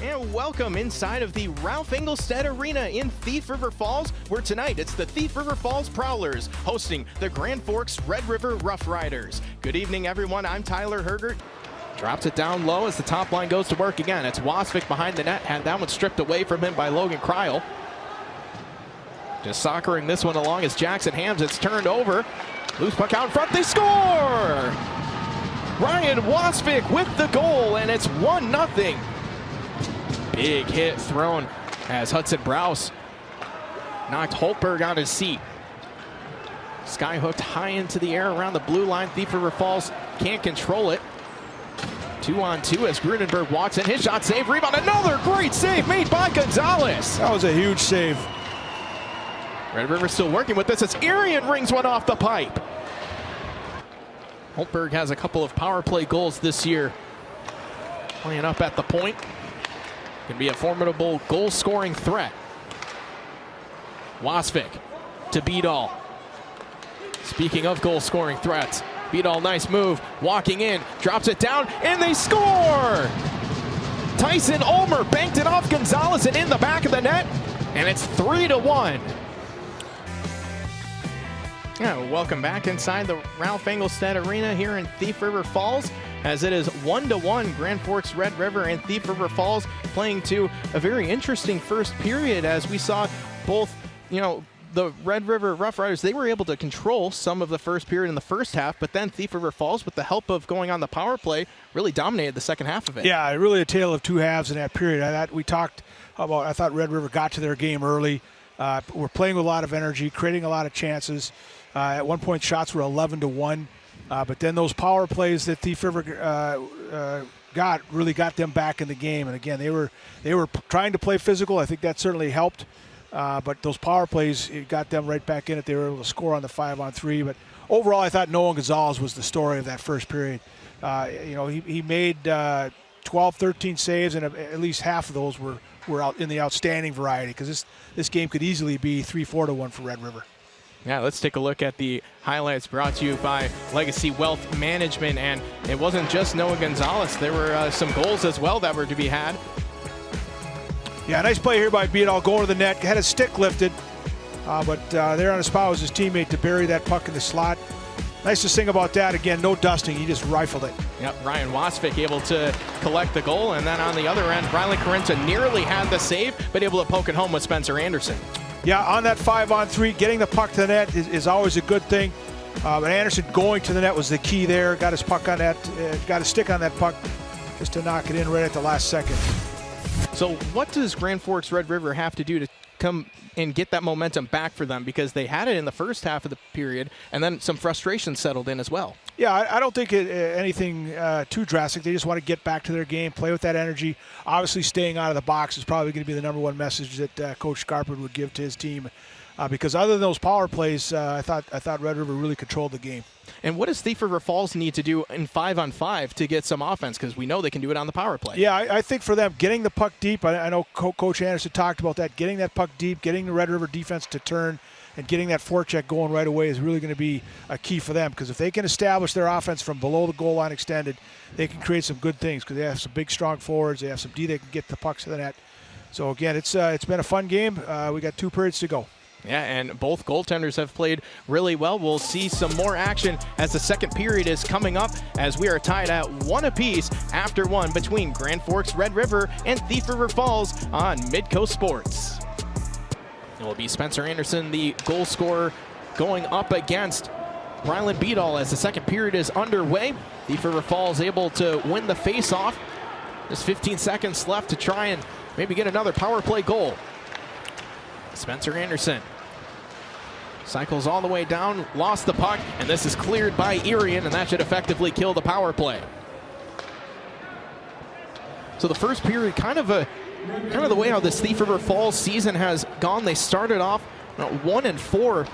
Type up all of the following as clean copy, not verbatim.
And welcome inside of the Ralph Engelstad Arena in Thief River Falls, where tonight it's the Thief River Falls Prowlers hosting the Grand Forks Red River Rough Riders. Good evening, everyone. I'm Tyler Hergert. Drops it down low as the top line goes to work again. It's Wasvik behind the net. Had that one stripped away from him by Logan Kryl. Just soccering this one along as Jackson Hams. It's turned over. Loose puck out in front. They score! Ryan Wasvik with the goal, and it's 1-0. Big hit thrown as Hudson Browse knocked Holtberg on his seat. Sky hooked high into the air around the blue line. Thief River Falls can't control it. 2-on-2 as Grunenberg walks in. His shot save, rebound. Another great save made by Gonzalez. That was a huge save. Red River still working with this as Irian rings one off the pipe. Holtberg has a couple of power play goals this year. Playing up at the point. Can be a formidable goal-scoring threat. Wasvik to Beedall. Speaking of goal-scoring threats, Beedall, nice move, walking in, drops it down, and they score! Tyson Ulmer banked it off Gonzalez and in the back of the net, and it's 3-1. Yeah, welcome back inside the Ralph Engelstad Arena here in Thief River Falls, as it is 1-1 Grand Forks Red River and Thief River Falls playing to a very interesting first period, as we saw both, the Red River Rough Riders, they were able to control some of the first period in the first half, but then Thief River Falls, with the help of going on the power play, really dominated the second half of it. Yeah, really a tale of two halves in that period. I thought Red River got to their game early. We're playing with a lot of energy, creating a lot of chances. At one point, shots were 11-1, but then those power plays that Thief River really got them back in the game. And again, they were trying to play physical. I think that certainly helped. But those power plays, it got them right back in it. They were able to score on the 5-on-3. But overall, I thought Nolan Gonzalez was the story of that first period. He made 12, 13 saves, and at least half of those were out in the outstanding variety, because this game could easily be 3-4-1 for Red River. Yeah, let's take a look at the highlights brought to you by Legacy Wealth Management. And it wasn't just Noah Gonzalez. There were some goals as well that were to be had. Yeah, nice play here by Beedall, going to the net. Had his stick lifted, but there on his spot was his teammate to bury that puck in the slot. Nicest thing about that, again, no dusting. He just rifled it. Yep, Ryan Wasvik able to collect the goal. And then on the other end, Riley Carinta nearly had the save, but able to poke it home with Spencer Anderson. Yeah, on that 5-on-3, getting the puck to the net is always a good thing. But Anderson going to the net was the key there. Got his puck on that, got his stick on that puck just to knock it in right at the last second. So what does Grand Forks Red River have to do to come and get that momentum back for them? Because they had it in the first half of the period, and then some frustration settled in as well. Yeah, I don't think anything too drastic. They just want to get back to their game, play with that energy. Obviously, staying out of the box is probably going to be the number one message that Coach Scarpard would give to his team. Because other than those power plays, I thought Red River really controlled the game. And what does Thief River Falls need to do in 5-on-5 to get some offense? Because we know they can do it on the power play. Yeah, I think for them, getting the puck deep, I know Coach Anderson talked about that, getting that puck deep, getting the Red River defense to turn, and getting that forecheck going right away is really going to be a key for them. Because if they can establish their offense from below the goal line extended, they can create some good things, because they have some big, strong forwards. They have some D that can get the pucks to the net. So, again, it's been a fun game. We got 2 periods to go. Yeah, and both goaltenders have played really well. We'll see some more action as the second period is coming up, as we are tied at 1 apiece after 1 between Grand Forks Red River and Thief River Falls on Midco Sports. It will be Spencer Anderson, the goal scorer, going up against Ryland Beedall as the second period is underway. Thief River Falls able to win the face-off. Just 15 seconds left to try and maybe get another power play goal. Spencer Anderson cycles all the way down, lost the puck, and this is cleared by Irian, and that should effectively kill the power play. So the first period, kind of the way how this Thief River Falls season has gone. They started off 1-4,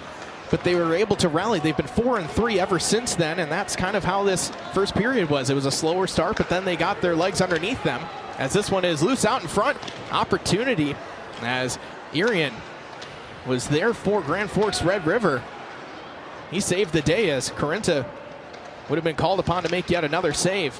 but they were able to rally. They've been 4-3 ever since then, and that's kind of how this first period was. It was a slower start, but then they got their legs underneath them, as this one is loose out in front. Opportunity as Irian was there for Grand Forks Red River. He saved the day, as Carinta would have been called upon to make yet another save.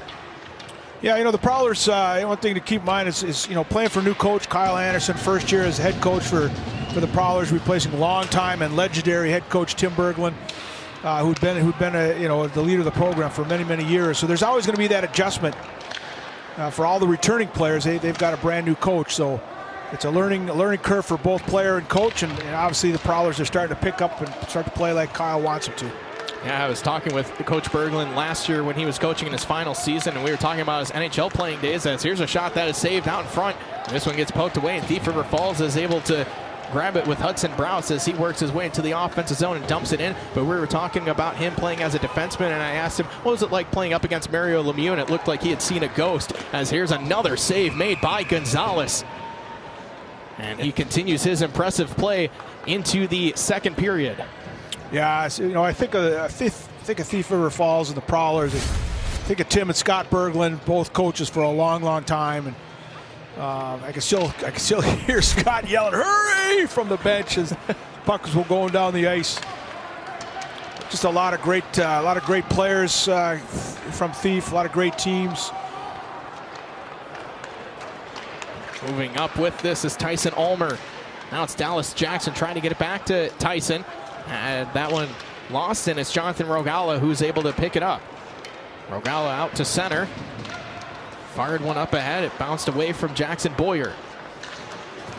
Yeah, you know, the Prowlers, one thing to keep in mind is playing for new coach Kyle Anderson, first year as head coach for the Prowlers, replacing longtime and legendary head coach Tim Berglund, who'd been the leader of the program for many years. So there's always going to be that adjustment for all the returning players. They've got a brand new coach, so it's a learning curve for both player and coach, and obviously the Prowlers are starting to pick up and start to play like Kyle wants them to. Yeah, I was talking with Coach Berglund last year when he was coaching in his final season, and we were talking about his NHL playing days. As here's a shot that is saved out in front. This one gets poked away, and Thief River Falls is able to grab it with Hudson Browse as he works his way into the offensive zone and dumps it in. But we were talking about him playing as a defenseman, and I asked him, what was it like playing up against Mario Lemieux? And it looked like he had seen a ghost, as here's another save made by Gonzalez. And he continues his impressive play into the second period. Yeah, so, I think of Thief River Falls and the Prowlers. I think of Tim and Scott Berglund, both coaches for a long time, and I can still hear Scott yelling "Hurry!" from the bench as pucks were going down the ice. Just a lot of great players from Thief, a lot of great teams. Moving up with this is Tyson Ulmer. Now it's Dallas Jackson trying to get it back to Tyson. And that one lost, and it's Jonathan Rogala who's able to pick it up. Rogala out to center. Fired one up ahead. It bounced away from Jackson Boyer.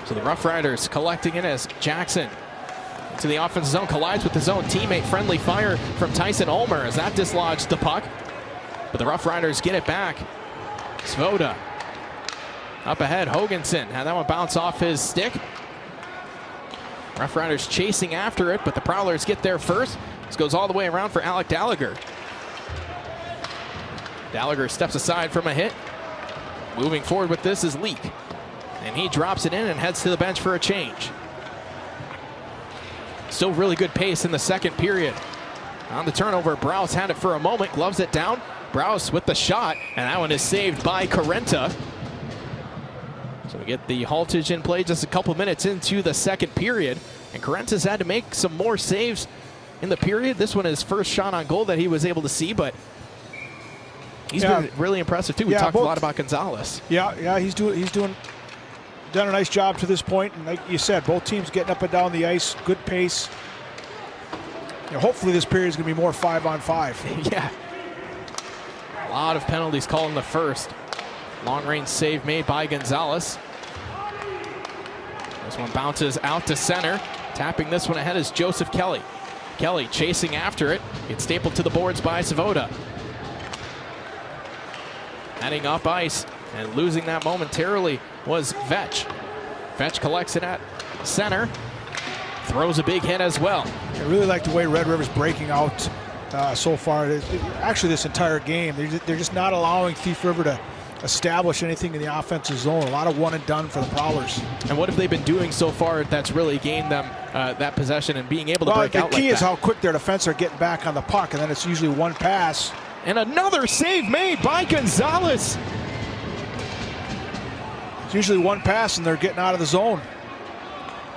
So the Rough Riders collecting it as Jackson into the offensive zone, collides with his own teammate. Friendly fire from Tyson Ulmer as that dislodged the puck. But the Rough Riders get it back. Svoda up ahead. Hoganson had that one bounce off his stick. Rough Riders chasing after it, but the Prowlers get there first. This goes all the way around for Alec Gallagher. Gallagher steps aside from a hit. Moving forward with this is Leak. And he drops it in and heads to the bench for a change. Still really good pace in the second period. On the turnover, Browse had it for a moment, gloves it down. Browse with the shot, and that one is saved by Carenta. So we get the haltage in play just a couple minutes into the second period. And Carenta's had to make some more saves in the period. This one is first shot on goal that he was able to see, but he's been really impressive too. We talked a lot about Gonzalez. Yeah, he's done a nice job to this point. And like you said, both teams getting up and down the ice, good pace. Hopefully this period is going to be more 5-on-5. Yeah. A lot of penalties called in the first. Long range save made by Gonzalez. This one bounces out to center. Tapping this one ahead is Joseph Kelly. Kelly chasing after it. It's stapled to the boards by Svoda. Heading up ice and losing that momentarily was Vetch. Vetch collects it at center. Throws a big hit as well. I really like the way Red River's breaking out so far. Actually, this entire game, they're just not allowing Thief River to establish anything in the offensive zone. A lot of one and done for the Prowlers. And what have they been doing so far that's really gained them that possession and being able to break out like that? The key is how quick their defense are getting back on the puck, and then it's usually one pass. And another save made by Gonzalez. It's usually one pass and they're getting out of the zone.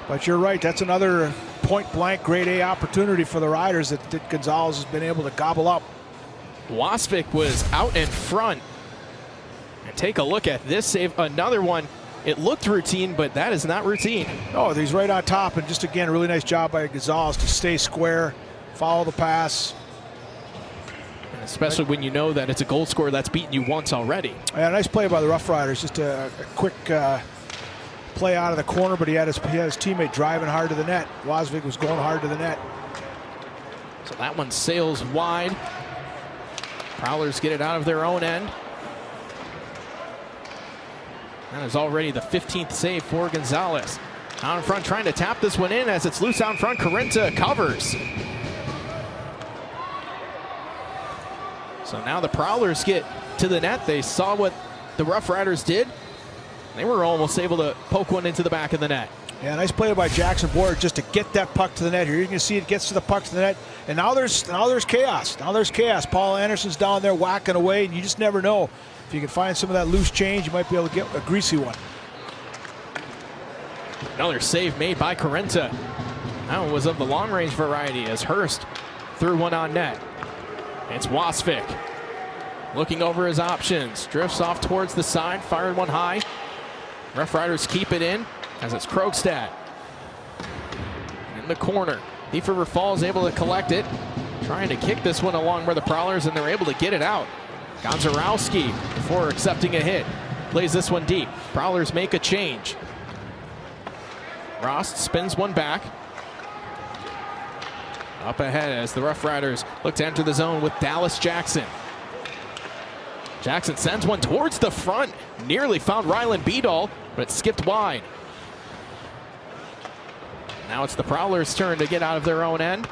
But you're right, that's another point-blank grade A opportunity for the Riders that Gonzalez has been able to gobble up. Wasvik was out in front. And take a look at this save. Another one. It looked routine, but that is not routine. Oh, he's right on top, and just again, a really nice job by Gonzalez to stay square, follow the pass. Especially when you know that it's a goal scorer that's beaten you once already. Yeah, nice play by the Rough Riders. Just a quick play out of the corner, but he had his teammate driving hard to the net. Wasvik was going hard to the net. So that one sails wide. Prowlers get it out of their own end. That is already the 15th save for Gonzalez. Out in front trying to tap this one in as it's loose out in front. Carenta covers. So now the Prowlers get to the net. They saw what the Rough Riders did. They were almost able to poke one into the back of the net. Yeah, nice play by Jackson Boyer just to get that puck to the net here. You can see it gets to the puck to the net, and now there's chaos. Now there's chaos. Paul Anderson's down there whacking away, and you just never know. If you can find some of that loose change, you might be able to get a greasy one. Another save made by Carenta. That one was of the long-range variety as Hurst threw one on net. It's Wasvik. looking over his options. Drifts off towards the side, fired one high. Rough Riders keep it in as it's Krogstad. In the corner, Thief River Falls able to collect it. Trying to kick this one along where the Prowlers, and they're able to get it out. Gonzarowski before accepting a hit. Plays this one deep. Prowlers make a change. Rost spins one back. Up ahead as the Rough Riders look to enter the zone with Dallas Jackson. Jackson sends one towards the front. Nearly found Ryland Beadall, but it skipped wide. Now it's the Prowlers' turn to get out of their own end,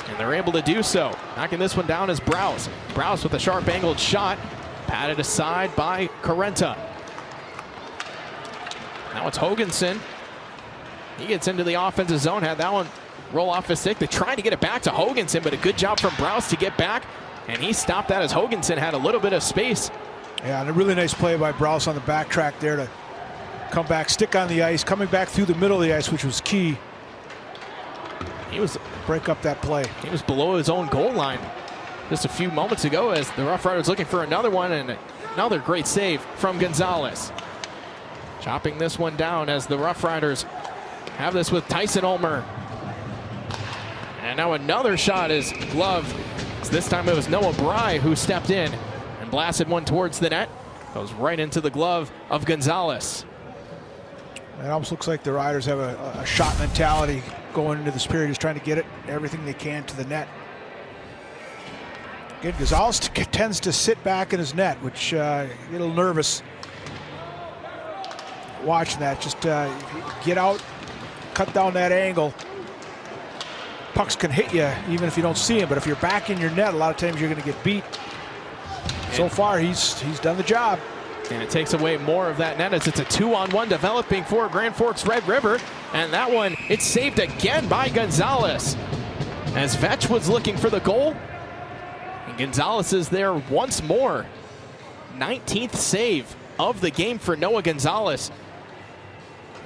and they're able to do so. Knocking this one down is Browse. Browse with a sharp angled shot. Patted aside by Carenta. Now it's Hoganson. He gets into the offensive zone, had that one roll off his stick. They tried to get it back to Hoganson, but a good job from Browse to get back, and he stopped that as Hoganson had a little bit of space. Yeah, and a really nice play by Browse on the backtrack there to come back, stick on the ice, coming back through the middle of the ice, which was key. He was break up that play. He was below his own goal line just a few moments ago as the Rough Riders looking for another one, and another great save from Gonzalez. Chopping this one down as the Rough Riders have this with Tyson Ulmer. And now another shot is gloved. This time it was Noah Bry who stepped in and blasted one towards the net. Goes right into the glove of Gonzalez. It almost looks like the Riders have a shot mentality going into this period, just trying to get it, everything they can to the net. Again, Gonzalez tends to sit back in his net, which get a little nervous watching that. Just get out, cut down that angle. Pucks can hit you even if you don't see him, but if you're back in your net, a lot of times you're going to get beat. So far, he's done the job. And it takes away more of that net as it's a 2-on-1 developing for Grand Forks Red River. And that one, it's saved again by Gonzalez. As Vetch was looking for the goal. And Gonzalez is there once more. 19th save of the game for Noah Gonzalez.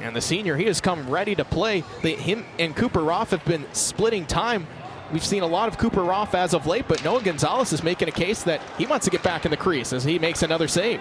And the senior, he has come ready to play. Him and Cooper Roth have been splitting time. We've seen a lot of Cooper Roth as of late, but Noah Gonzalez is making a case that he wants to get back in the crease as he makes another save.